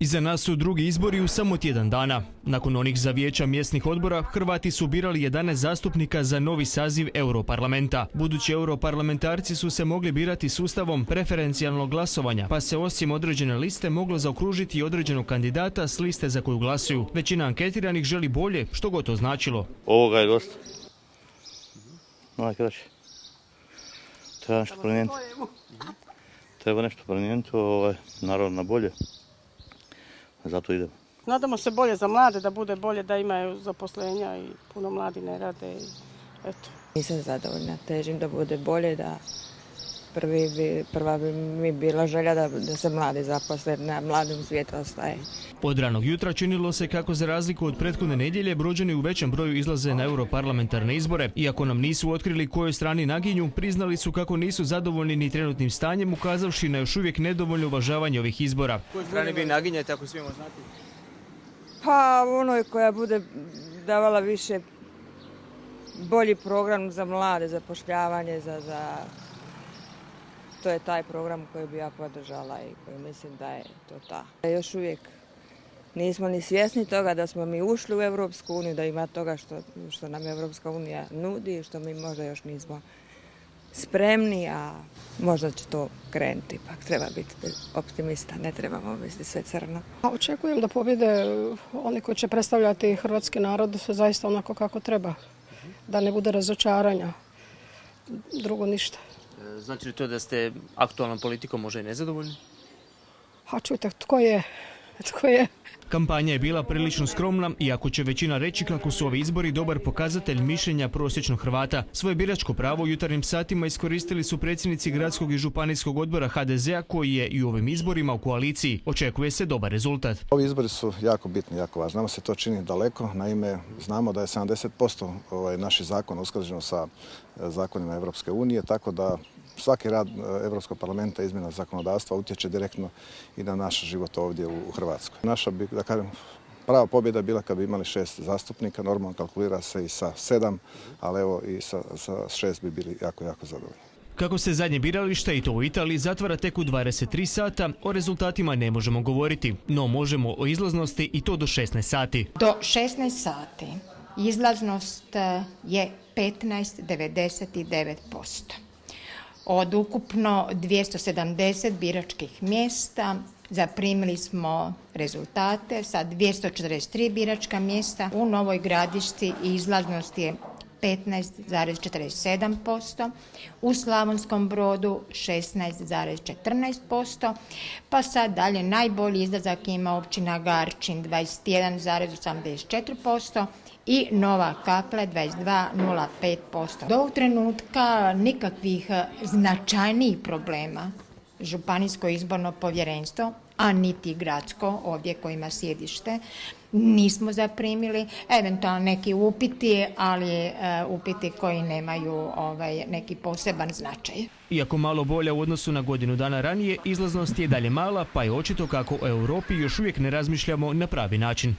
Iza nas su drugi izbori u samo tjedan dana. Nakon onih za vijeća mjesnih odbora, Hrvati su birali 11 zastupnika za novi saziv Europarlamenta. Budući europarlamentarci su se mogli birati sustavom preferencijalnog glasovanja, pa se osim određene liste moglo zaokružiti i određenog kandidata s liste za koju glasuju. Većina anketiranih želi bolje, što god to značilo. Ovoga je dosta. Najkraće. Treba nešto promijeniti. Treba nešto promijeniti, naravno na bolje. Zato idemo. Nadamo se bolje za mlade, da bude bolje, da imaju zaposlenja i puno mladi ne rade. Eto. Nisam zadovoljna, težim da bude bolje, da prva bi mi bila želja da se mladi zaposle, na mladom svijetu ostaje. Od ranog jutra činilo se kako za razliku od prethodne nedjelje brođani u većem broju izlaze na europarlamentarne izbore. Iako nam nisu otkrili kojoj strani naginju, priznali su kako nisu zadovoljni ni trenutnim stanjem, ukazavši na još uvijek nedovoljno uvažavanje ovih izbora. Kojoj strani vi naginjete, ako smijemo znati? Pa onoj koja bude davala više bolji program za mlade, zapošljavanje, to je taj program koji bi ja podržala i koji mislim da je to ta. Još uvijek nismo ni svjesni toga da smo mi ušli u Europsku uniju, da ima toga što nam Europska unija nudi i što mi možda još nismo spremni, a možda će to krenuti. Ipak treba biti optimista, ne trebamo misliti sve crno. Očekujem da pobjede oni koji će predstavljati hrvatski narod zaista onako kako treba. Da ne bude razočaranja. Drugo ništa. Znači li to da ste aktualnom politikom možda i nezadovoljni? A čujte, tko je? Kampanja je bila prilično skromna, iako će većina reći kako su ovi izbori dobar pokazatelj mišljenja prosječnog Hrvata. Svoje biračko pravo u jutarnjim satima iskoristili su predsjednici gradskog i županijskog odbora HDZ-a koji je i u ovim izborima u koaliciji. Očekuje se dobar rezultat. Ovi izbori su jako bitni, jako važni. Nama se to čini daleko, naime znamo da je 70% naših zakona usklađeno sa zakonima Europske unije, tako da svaki rad Europskog parlamenta, izmjena zakonodavstva utječe direktno i na naš život ovdje u Hrvatskoj. Naša bi, da kažem, prava pobjeda bila kad bi imali 6 zastupnika, normalno kalkulira se i sa 7, ali evo i sa 6 bi bili jako, jako zadovoljni. Kako se zadnje biralište, i to u Italiji, zatvara tek u 23 sata, o rezultatima ne možemo govoriti, no možemo o izlaznosti i to do 16 sati. Do 16 sati izlaznost je 15,99%. Od ukupno 270 biračkih mjesta zaprimili smo rezultate sa 243 biračka mjesta. U Novoj Gradišci izlaznost je 15,47%, u Slavonskom Brodu 16,14%, pa sad dalje najbolji izlazak ima općina Garčin 21,84% i Nova Kapla 22,05%. Do ovog trenutka nikakvih značajnijih problema Županijsko izborno povjerenstvo, a niti gradsko, ovdje koji ima sjedište, nismo zaprimili. Eventualno neki upiti, ali upiti koji nemaju neki poseban značaj. Iako malo bolja u odnosu na godinu dana ranije, izlaznost je dalje mala, pa je očito kako o Europi još uvijek ne razmišljamo na pravi način.